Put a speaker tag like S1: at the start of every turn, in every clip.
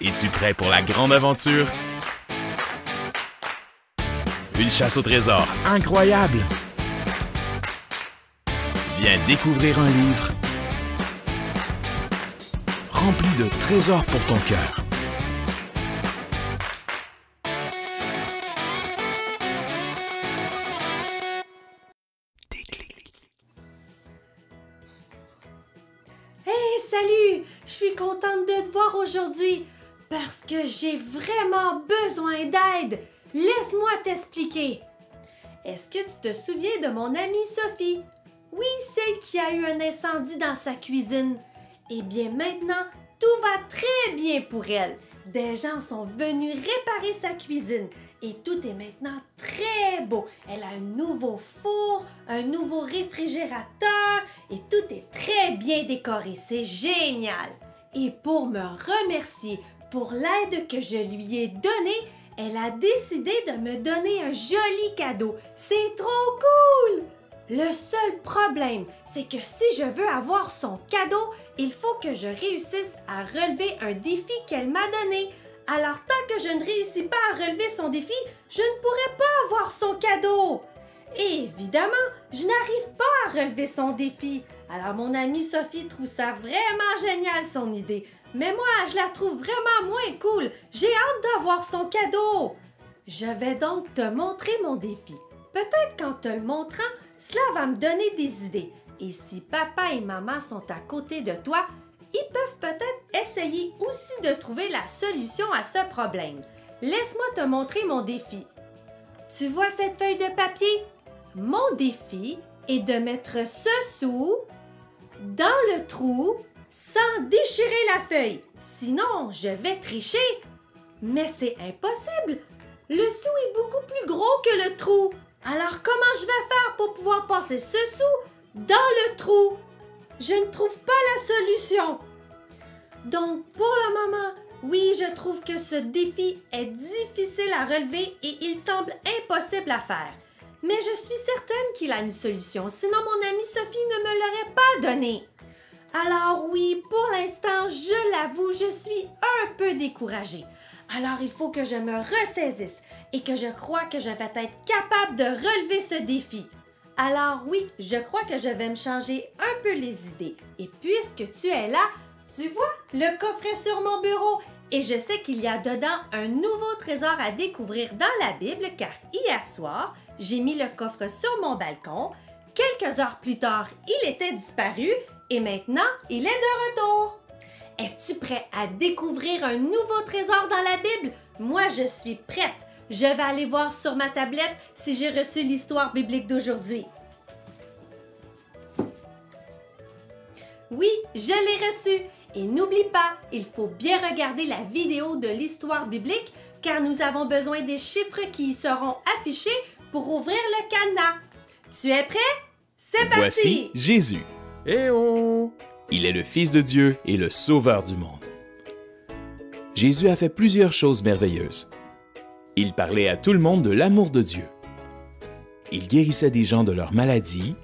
S1: Es-tu prêt pour la grande aventure? Une chasse au trésor incroyable! Viens découvrir un livre rempli de trésors pour ton cœur.
S2: Hey, salut! Je suis contente de te voir aujourd'hui parce que j'ai vraiment besoin d'aide. Laisse-moi t'expliquer. Est-ce que tu te souviens de mon amie Sophie? Oui, celle qui a eu un incendie dans sa cuisine. Eh bien, maintenant, tout va très bien pour elle. Des gens sont venus réparer sa cuisine et tout est maintenant très beau. Elle a un nouveau four, un nouveau réfrigérateur et tout est très bien décoré. C'est génial. Et pour me remercier pour l'aide que je lui ai donnée, elle a décidé de me donner un joli cadeau. C'est trop cool! Le seul problème, c'est que si je veux avoir son cadeau, il faut que je réussisse à relever un défi qu'elle m'a donné. Alors, tant que je ne réussis pas à relever son défi, je ne pourrai pas avoir son cadeau. Et évidemment, je n'arrive pas à relever son défi. Alors, mon amie Sophie trouve ça vraiment génial, son idée. Mais moi, je la trouve vraiment moins cool. J'ai hâte d'avoir son cadeau. Je vais donc te montrer mon défi. Peut-être qu'en te le montrant, cela va me donner des idées. Et si papa et maman sont à côté de toi, ils peuvent peut-être essayer aussi de trouver la solution à ce problème. Laisse-moi te montrer mon défi. Tu vois cette feuille de papier? Mon défi est de mettre ce sou dans le trou sans déchirer la feuille. Sinon, je vais tricher. Mais c'est impossible. Le sou est beaucoup plus gros que le trou. Alors, comment je vais faire pour pouvoir passer ce sou dans le trou? Je ne trouve pas la solution. Donc, pour le moment, oui, je trouve que ce défi est difficile à relever et il semble impossible à faire. Mais je suis certaine qu'il a une solution, sinon mon amie Sophie ne me l'aurait pas donné. Alors oui, pour l'instant, je l'avoue, je suis un peu découragée. Alors il faut que je me ressaisisse et que je crois que je vais être capable de relever ce défi. Alors oui, je crois que je vais me changer un peu les idées. Et puisque tu es là, tu vois le coffret sur mon bureau et je sais qu'il y a dedans un nouveau trésor à découvrir dans la Bible car hier soir, j'ai mis le coffre sur mon balcon. Quelques heures plus tard, il était disparu et maintenant, il est de retour. Es-tu prêt à découvrir un nouveau trésor dans la Bible? Moi, je suis prête. Je vais aller voir sur ma tablette si j'ai reçu l'histoire biblique d'aujourd'hui. Oui, je l'ai reçu. Et n'oublie pas, il faut bien regarder la vidéo de l'histoire biblique car nous avons besoin des chiffres qui y seront affichés pour ouvrir le cadenas. Tu es prêt? C'est parti!
S1: Voici Jésus.
S3: Eh oh!
S1: Il est le Fils de Dieu et le Sauveur du monde. Jésus a fait plusieurs choses merveilleuses. Il parlait à tout le monde de l'amour de Dieu. Il guérissait des gens de leurs maladies.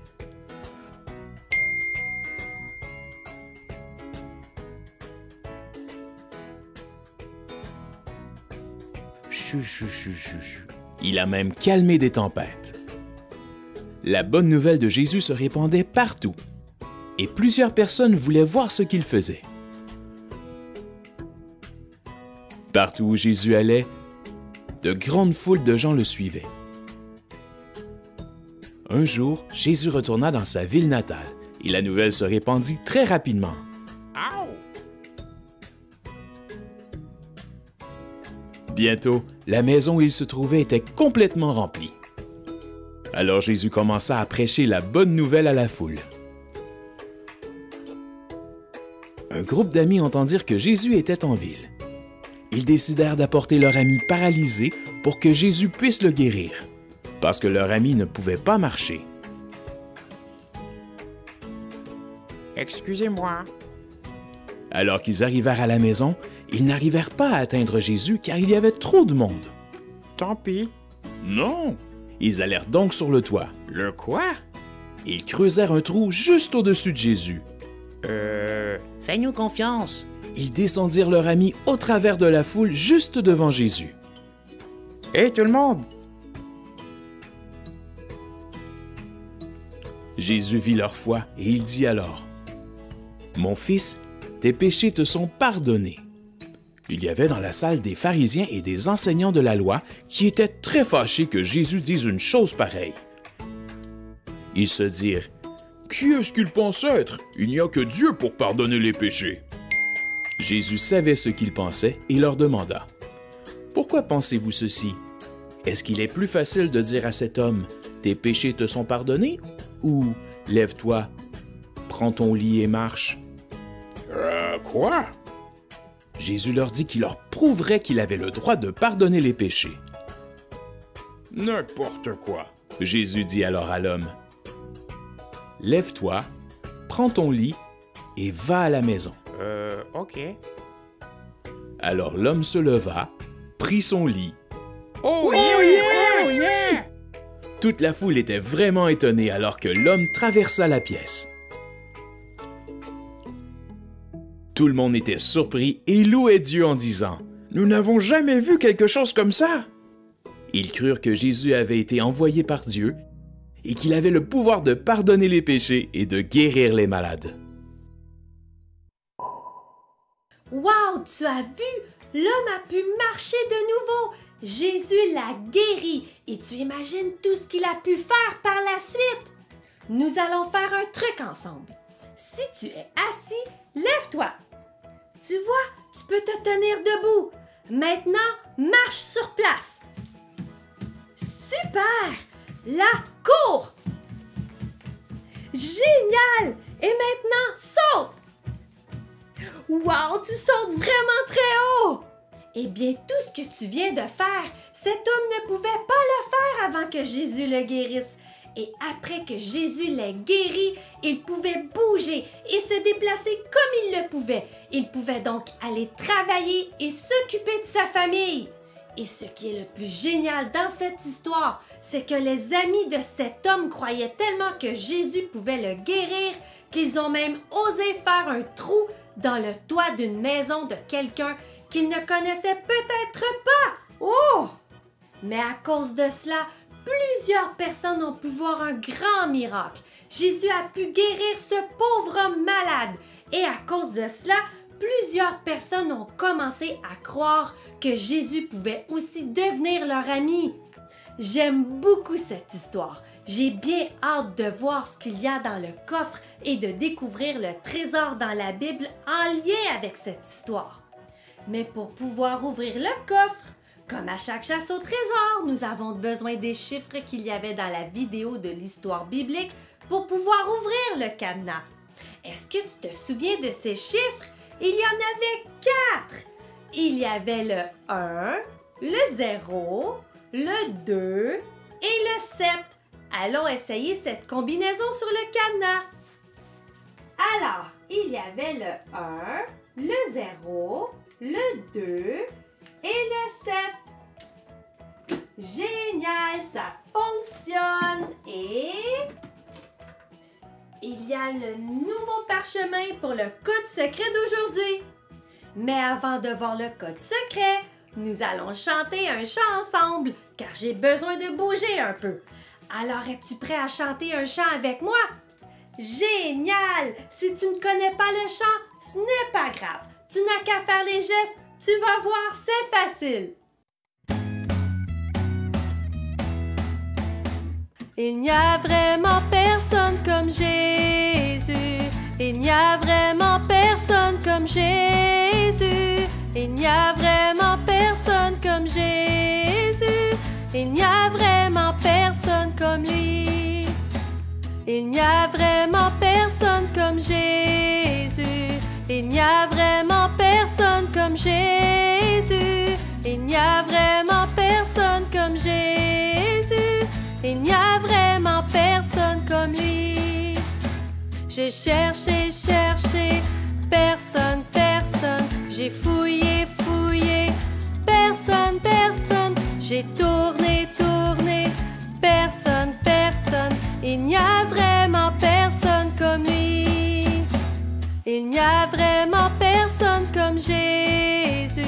S1: Chou, chou, chou, chou, chou. Il a même calmé des tempêtes. La bonne nouvelle de Jésus se répandait partout. Et plusieurs personnes voulaient voir ce qu'il faisait. Partout où Jésus allait, de grandes foules de gens le suivaient. Un jour, Jésus retourna dans sa ville natale et la nouvelle se répandit très rapidement. Bientôt, la maison où il se trouvait était complètement remplie. Alors Jésus commença à prêcher la bonne nouvelle à la foule. Un groupe d'amis entendirent que Jésus était en ville. Ils décidèrent d'apporter leur ami paralysé pour que Jésus puisse le guérir, parce que leur ami ne pouvait pas marcher.
S3: Excusez-moi.
S1: Alors qu'ils arrivèrent à la maison, ils n'arrivèrent pas à atteindre Jésus car il y avait trop de monde.
S3: Tant pis.
S1: Non! Ils allèrent donc sur le toit.
S3: Le quoi?
S1: Ils creusèrent un trou juste au-dessus de Jésus.
S4: Fais-nous confiance.
S1: ils descendirent leur ami au travers de la foule juste devant Jésus.
S3: « Hé tout le monde! »
S1: Jésus vit leur foi et il dit alors, « Mon fils, tes péchés te sont pardonnés. » Il y avait dans la salle des pharisiens et des enseignants de la loi qui étaient très fâchés que Jésus dise une chose pareille. Ils se dirent, « Qui est-ce qu'il pense être? Il n'y a que Dieu pour pardonner les péchés. » Jésus savait ce qu'ils pensaient et leur demanda, « Pourquoi pensez-vous ceci? Est-ce qu'il est plus facile de dire à cet homme, « Tes péchés te sont pardonnés » ou « Lève-toi, prends ton lit et marche »
S3: Quoi?
S1: Jésus leur dit qu'il leur prouverait qu'il avait le droit de pardonner les péchés.
S3: N'importe quoi.
S1: Jésus dit alors à l'homme, « Lève-toi, prends ton lit et va à la maison. »
S3: OK.
S1: Alors l'homme se leva, prit son lit.
S3: Oh yeah!
S1: Toute la foule était vraiment étonnée alors que l'homme traversa la pièce. Tout le monde était surpris et louait Dieu en disant, « Nous n'avons jamais vu quelque chose comme ça! » Ils crurent que Jésus avait été envoyé par Dieu et qu'il avait le pouvoir de pardonner les péchés et de guérir les malades.
S2: Wow, tu as vu? L'homme a pu marcher de nouveau. Jésus l'a guéri et tu imagines tout ce qu'il a pu faire par la suite. Nous allons faire un truc ensemble. Si tu es assis, lève-toi. Tu vois, tu peux te tenir debout. Maintenant, marche sur place. Super! Là, cours! Génial! Et maintenant, saute! Wow, tu sautes vraiment très haut! Eh bien, tout ce que tu viens de faire, cet homme ne pouvait pas le faire avant que Jésus le guérisse. Et après que Jésus l'ait guéri, il pouvait bouger et se déplacer comme il le pouvait. Il pouvait donc aller travailler et s'occuper de sa famille. Et ce qui est le plus génial dans cette histoire, c'est que les amis de cet homme croyaient tellement que Jésus pouvait le guérir qu'ils ont même osé faire un trou dans le toit d'une maison de quelqu'un qu'ils ne connaissaient peut-être pas. Oh! Mais à cause de cela, plusieurs personnes ont pu voir un grand miracle. Jésus a pu guérir ce pauvre homme malade. Et à cause de cela, plusieurs personnes ont commencé à croire que Jésus pouvait aussi devenir leur ami. J'aime beaucoup cette histoire. J'ai bien hâte de voir ce qu'il y a dans le coffre et de découvrir le trésor dans la Bible en lien avec cette histoire. Mais pour pouvoir ouvrir le coffre, comme à chaque chasse au trésor, nous avons besoin des chiffres qu'il y avait dans la vidéo de l'histoire biblique pour pouvoir ouvrir le cadenas. Est-ce que tu te souviens de ces chiffres? Il y en avait 4. Il y avait le 1, le 0, le 2 et le 7. Allons essayer cette combinaison sur le cadenas. Alors, il y avait le 1, le 0, le 2 et le 7. Génial, ça fonctionne. Et il y a le nouveau parchemin pour le code secret d'aujourd'hui. Mais avant de voir le code secret, nous allons chanter un chant ensemble, car j'ai besoin de bouger un peu. Alors, es-tu prêt à chanter un chant avec moi? Génial! Si tu ne connais pas le chant, ce n'est pas grave. Tu n'as qu'à faire les gestes, tu vas voir, c'est facile. Il n'y a vraiment personne comme Jésus. Il n'y a vraiment personne comme Jésus. Il n'y a vraiment personne comme Jésus. Il n'y a vraiment personne comme lui. Il n'y a vraiment personne comme Jésus. Il n'y a vraiment personne comme Jésus. Il n'y a vraiment personne comme Jésus. Il n'y a vraiment personne comme lui. J'ai cherché, cherché, personne, personne. J'ai fouillé, fouillé, personne, personne. J'ai tourné, tourné, personne, personne. Il n'y a vraiment personne comme lui. Il n'y a vraiment personne personne comme Jésus.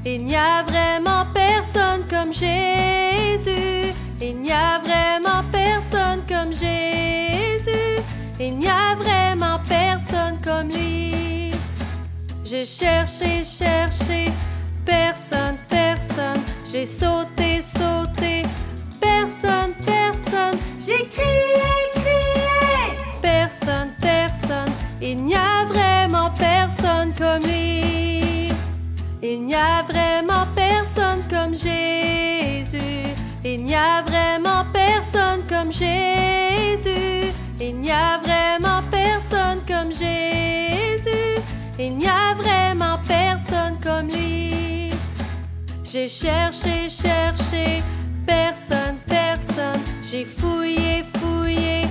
S2: Il n'y a vraiment personne comme Jésus. Il n'y a vraiment personne comme Jésus. Il n'y a vraiment personne comme lui. J'ai cherché, cherché, personne, personne. J'ai sauté, sauté, personne, personne. J'ai crié, crié, personne, personne. Il n'y a vraiment personne comme lui. Il n'y a vraiment personne comme Jésus. Il n'y a vraiment personne comme Jésus. Il n'y a vraiment personne comme Jésus. Il n'y a vraiment personne comme lui. J'ai cherché, cherché, personne, personne. J'ai fouillé, fouillé,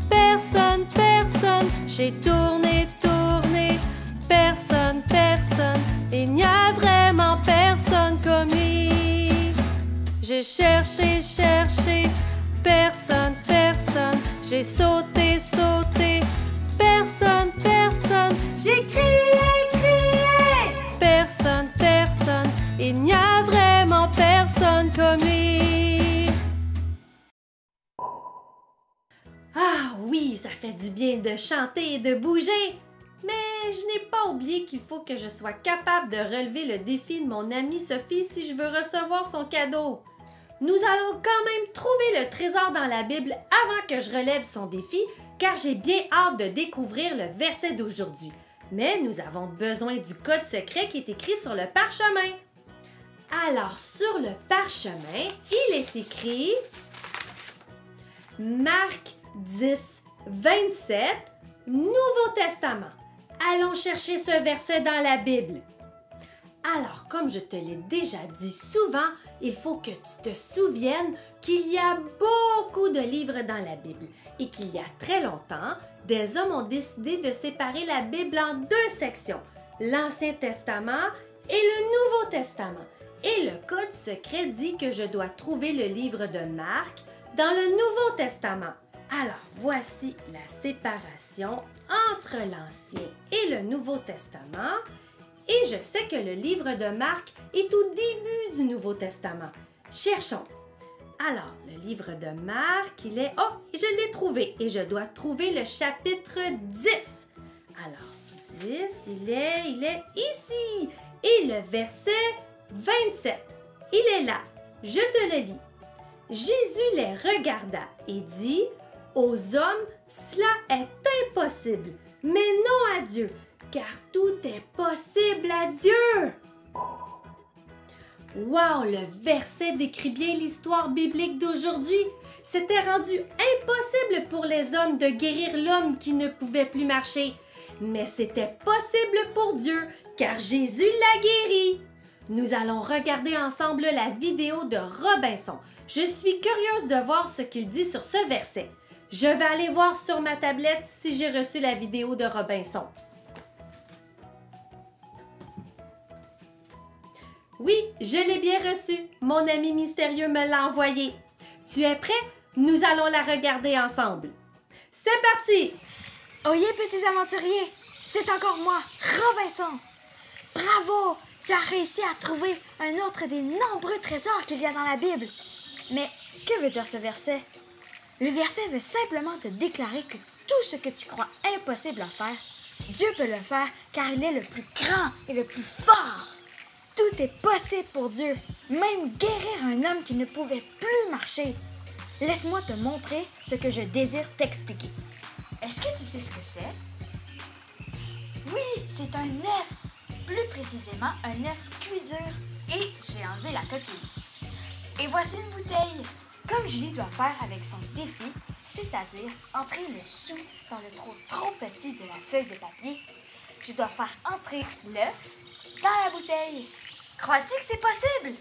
S2: personne, personne. J'ai tourné, tourné, personne, personne. Il n'y a vraiment personne comme lui. J'ai cherché, cherché, personne, personne. J'ai sauté, sauté, personne, personne. J'ai crié, crié, personne, personne. Il n'y a vraiment personne comme lui. Ah oui, ça fait du bien de chanter et de bouger. Mais je n'ai pas oublié qu'il faut que je sois capable de relever le défi de mon amie Sophie si je veux recevoir son cadeau. Nous allons quand même trouver le trésor dans la Bible avant que je relève son défi, car j'ai bien hâte de découvrir le verset d'aujourd'hui. Mais nous avons besoin du code secret qui est écrit sur le parchemin. Alors, sur le parchemin, il est écrit Marc 10, 27, Nouveau Testament. Allons chercher ce verset dans la Bible. Alors, comme je te l'ai déjà dit souvent, il faut que tu te souviennes qu'il y a beaucoup de livres dans la Bible et qu'il y a très longtemps, des hommes ont décidé de séparer la Bible en deux sections, l'Ancien Testament et le Nouveau Testament. Et le code secret dit que je dois trouver le livre de Marc dans le Nouveau Testament. Alors, voici la séparation entre l'Ancien et le Nouveau Testament. Et je sais que le livre de Marc est au début du Nouveau Testament. Cherchons. Alors, le livre de Marc, il est... Oh, je l'ai trouvé. Et je dois trouver le chapitre 10. Alors, 10, il est ici. Et le verset 27. Il est là. Je te le lis. Jésus les regarda et dit... Aux hommes, cela est impossible, mais non à Dieu, car tout est possible à Dieu. Wow, le verset décrit bien l'histoire biblique d'aujourd'hui. C'était rendu impossible pour les hommes de guérir l'homme qui ne pouvait plus marcher. Mais c'était possible pour Dieu, car Jésus l'a guéri. Nous allons regarder ensemble la vidéo de Robinson. Je suis curieuse de voir ce qu'il dit sur ce verset. Je vais aller voir sur ma tablette si j'ai reçu la vidéo de Robinson. Oui, je l'ai bien reçue. Mon ami mystérieux me l'a envoyée. Tu es prêt? Nous allons la regarder ensemble. C'est parti!
S4: Oyez, petits aventuriers, c'est encore moi, Robinson. Bravo! Tu as réussi à trouver un autre des nombreux trésors qu'il y a dans la Bible. Mais que veut dire ce verset? Le verset veut simplement te déclarer que tout ce que tu crois impossible à faire, Dieu peut le faire car il est le plus grand et le plus fort. Tout est possible pour Dieu, même guérir un homme qui ne pouvait plus marcher. Laisse-moi te montrer ce que je désire t'expliquer. Est-ce que tu sais ce que c'est? Oui, c'est un œuf. Plus précisément, un œuf cuit dur. Et j'ai enlevé la coquille. Et voici une bouteille. Comme Julie doit faire avec son défi, c'est-à-dire entrer le sou dans le trou trop petit de la feuille de papier, je dois faire entrer l'œuf dans la bouteille. Crois-tu que c'est possible?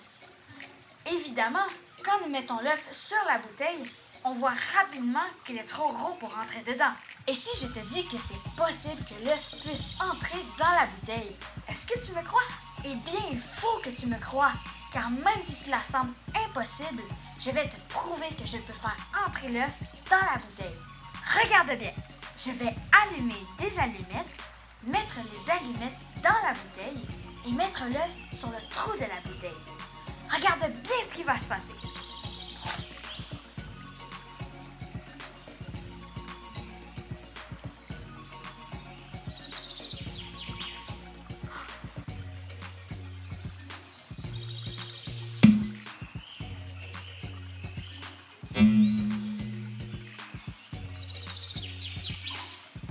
S4: Évidemment, quand nous mettons l'œuf sur la bouteille, on voit rapidement qu'il est trop gros pour entrer dedans. Et si je te dis que c'est possible que l'œuf puisse entrer dans la bouteille, est-ce que tu me crois? Eh bien, il faut que tu me crois, car même si cela semble impossible, je vais te prouver que je peux faire entrer l'œuf dans la bouteille. Regarde bien, je vais allumer des allumettes, mettre les allumettes dans la bouteille et mettre l'œuf sur le trou de la bouteille. Regarde bien ce qui va se passer.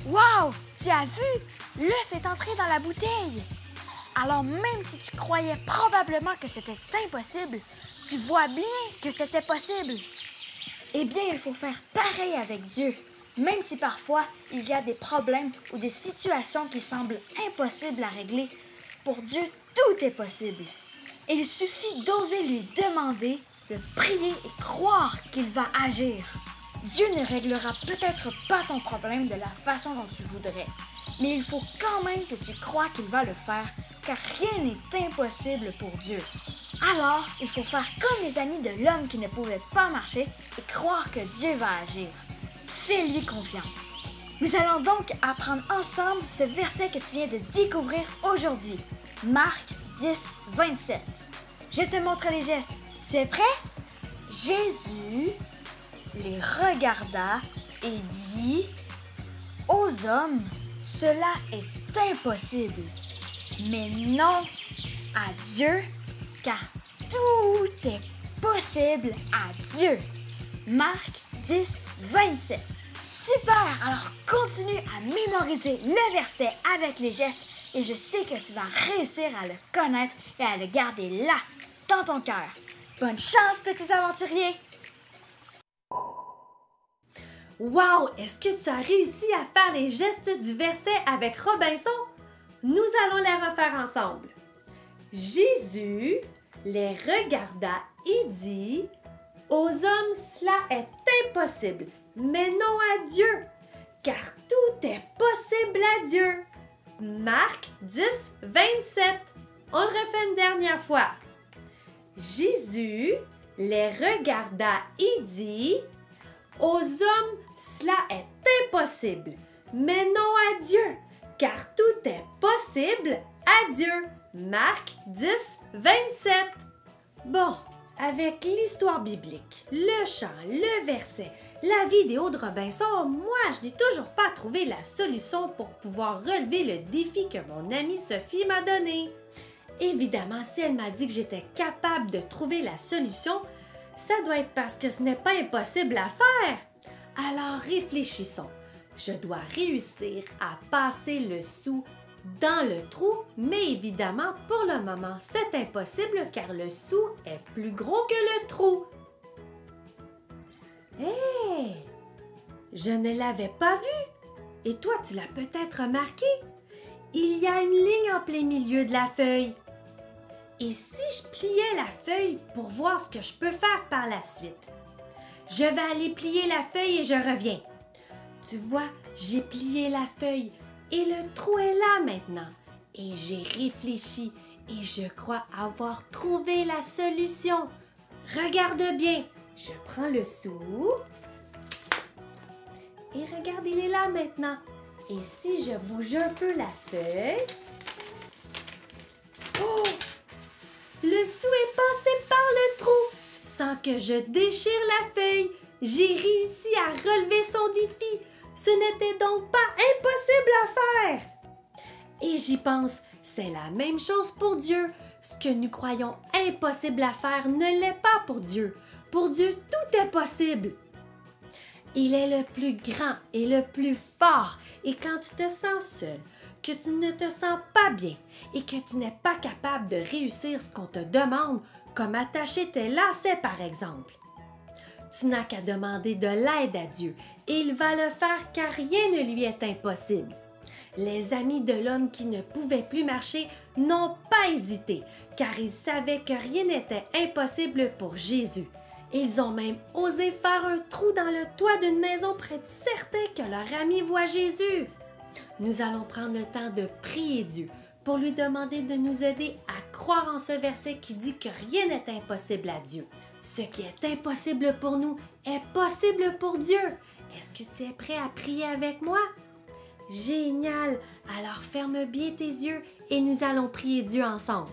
S4: Wow! Tu as vu? L'œuf est entré dans la bouteille. Alors même si tu croyais probablement que c'était impossible, tu vois bien que c'était possible. Eh bien, il faut faire pareil avec Dieu. Même si parfois il y a des problèmes ou des situations qui semblent impossibles à régler, pour Dieu, tout est possible. Il suffit d'oser lui demander, de prier et croire qu'il va agir. Dieu ne réglera peut-être pas ton problème de la façon dont tu voudrais, mais il faut quand même que tu crois qu'il va le faire, car rien n'est impossible pour Dieu. Alors, il faut faire comme les amis de l'homme qui ne pouvait pas marcher et croire que Dieu va agir. Fais-lui confiance. Nous allons donc apprendre ensemble ce verset que tu viens de découvrir aujourd'hui. Marc 10, 27. Je te montre les gestes. Tu es prêt? Jésus les regarda et dit: aux hommes, cela est impossible, mais non à Dieu, car tout est possible à Dieu. Marc 10, 27. Super! Alors continue à mémoriser le verset avec les gestes et je sais que tu vas réussir à le connaître et à le garder là, dans ton cœur. Bonne chance, petits aventuriers!
S2: Wow! Est-ce que tu as réussi à faire les gestes du verset avec Robinson? Nous allons les refaire ensemble. Jésus les regarda et dit: aux hommes, cela est impossible, mais non à Dieu, car tout est possible à Dieu. Marc 10, 27. On le refait une dernière fois. Jésus les regarda et dit: aux hommes, cela est impossible, mais non à Dieu, car tout est possible à Dieu. Marc 10, 27. Bon, avec l'histoire biblique, le chant, le verset, la vidéo de Robinson, moi, je n'ai toujours pas trouvé la solution pour pouvoir relever le défi que mon amie Sophie m'a donné. Évidemment, si elle m'a dit que j'étais capable de trouver la solution, ça doit être parce que ce n'est pas impossible à faire. Alors réfléchissons. Je dois réussir à passer le sou dans le trou, mais évidemment, pour le moment, c'est impossible car le sou est plus gros que le trou. Hé! Je ne l'avais pas vu. Et toi, tu l'as peut-être remarqué. Il y a une ligne en plein milieu de la feuille. Et si je pliais la feuille pour voir ce que je peux faire par la suite? Je vais aller plier la feuille et je reviens. Tu vois, j'ai plié la feuille et le trou est là maintenant. Et j'ai réfléchi et je crois avoir trouvé la solution. Regarde bien, je prends le sou et regarde, il est là maintenant. Et si je bouge un peu la feuille... Oh! Le sou est passé par le trou. Sans que je déchire la feuille, j'ai réussi à relever son défi. Ce n'était donc pas impossible à faire. Et j'y pense, c'est la même chose pour Dieu. Ce que nous croyons impossible à faire ne l'est pas pour Dieu. Pour Dieu, tout est possible. Il est le plus grand et le plus fort. Et quand tu te sens seul, que tu ne te sens pas bien et que tu n'es pas capable de réussir ce qu'on te demande, comme attacher tes lacets par exemple, tu n'as qu'à demander de l'aide à Dieu et il va le faire car rien ne lui est impossible. Les amis de l'homme qui ne pouvait plus marcher n'ont pas hésité car ils savaient que rien n'était impossible pour Jésus. Ils ont même osé faire un trou dans le toit d'une maison pour être certains que leur ami voit Jésus. Nous allons prendre le temps de prier Dieu pour lui demander de nous aider à croire en ce verset qui dit que rien n'est impossible à Dieu. Ce qui est impossible pour nous est possible pour Dieu. Est-ce que tu es prêt à prier avec moi? Génial! Alors ferme bien tes yeux et nous allons prier Dieu ensemble.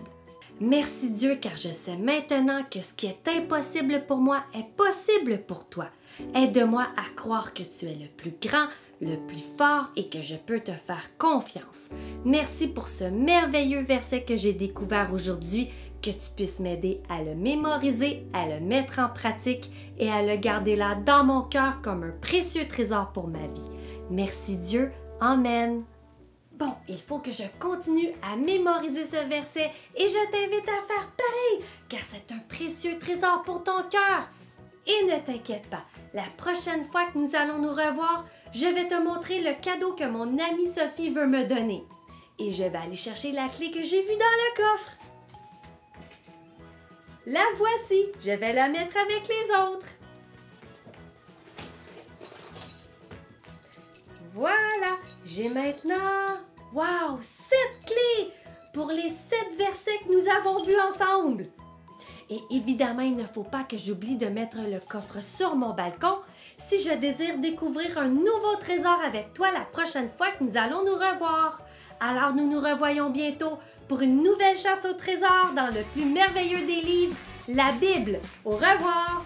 S2: Merci Dieu car je sais maintenant que ce qui est impossible pour moi est possible pour toi. Aide-moi à croire que tu es le plus grand, le plus fort et que je peux te faire confiance. Merci pour ce merveilleux verset que j'ai découvert aujourd'hui, que tu puisses m'aider à le mémoriser, à le mettre en pratique et à le garder là dans mon cœur comme un précieux trésor pour ma vie. Merci Dieu. Amen. Bon, il faut que je continue à mémoriser ce verset et je t'invite à faire pareil, car c'est un précieux trésor pour ton cœur. Et ne t'inquiète pas, la prochaine fois que nous allons nous revoir, je vais te montrer le cadeau que mon amie Sophie veut me donner. Et je vais aller chercher la clé que j'ai vue dans le coffre. La voici, je vais la mettre avec les autres. Voilà, j'ai maintenant, 7 clés pour les 7 versets que nous avons vus ensemble. Et évidemment, il ne faut pas que j'oublie de mettre le coffre sur mon balcon si je désire découvrir un nouveau trésor avec toi la prochaine fois que nous allons nous revoir. Alors nous nous revoyons bientôt pour une nouvelle chasse au trésor dans le plus merveilleux des livres, la Bible. Au revoir!